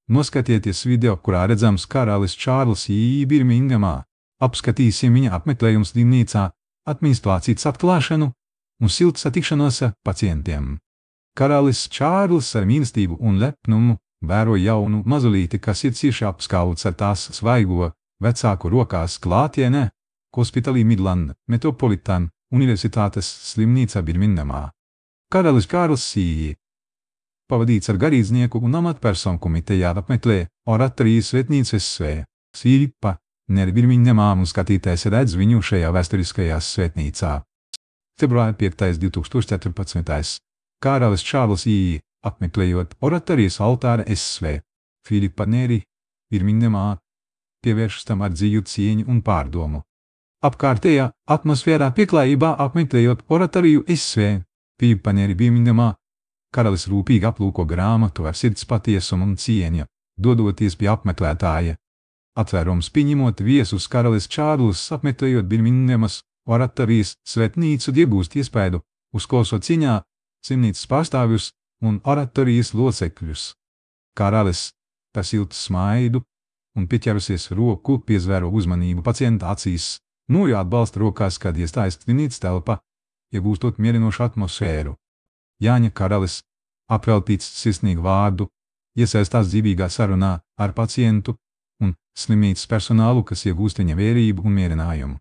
Noskatieties video, kurā redzams karalis Čārls I. Birmingemā. Apskatīsim viņa apmeklējums slimnīcā, administrācijas atklāšanu un siltu satikšanos ar pacientiem. Karalis Čārls ar mīlestību un lepnumu vēro jaunu mazulīti, kas ir cieši apskauts ar tās svaigo vecāku rokās klātienē Hospitalī Midland Metropolitan Universitātes slimnīca Birmingemā. Karalis Čārls I. pavadīts ar garīdznieku un amatpersonu komitejā apmeklē oratorijas svētnīcu SV. Svīpa Neri Birmingemā un skatītājs redz viņu šajā vēsturiskajā svētnīcā. Februāra 5. 2014. Karalis Čārls I. apmeklējot oratorijas altāra SV. Filipa Neri Birmingemā pievēršas tam ar dziļu cieņu un pārdomu. Apkārtējā atmosfērā pieklājībā apmeklējot oratoriju SV. Filipa Neri Birmingemā karalis rūpīgi aplūko grāmatu ar sirds patiesumu un cieņu, dodoties pie apmeklētāja. Atvērums pieņemot viesus karalis Čārls apmeklējot Birmingemas oratorijas svētnīcu iegūst iespēju, uzklausot ciņā slimnīcas pārstāvjus un oratorijas locekļus. Karalis par siltu smaidu un pieķerusies roku piezvēro uzmanību pacienta acīs, nūju atbalsta rokās, kad iestājas slimnīcas telpa, iegūstot mierinošu atmosfēru. Jāņa karalis, apveltīts sirsnīgu vārdu, iesaistās dzīvīgā sarunā ar pacientu un slimnīcas personālu, kas iegūst viņa vērību un mierinājumu.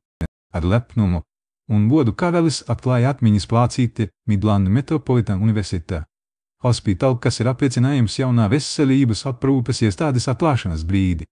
Ar lepnumu un godu karalis atklāja atmiņas plācīti Midland Metropolitan Universitāte Hospital, kas ir apliecinājums jaunā veselības aprūpes iestādes atklāšanas brīdi.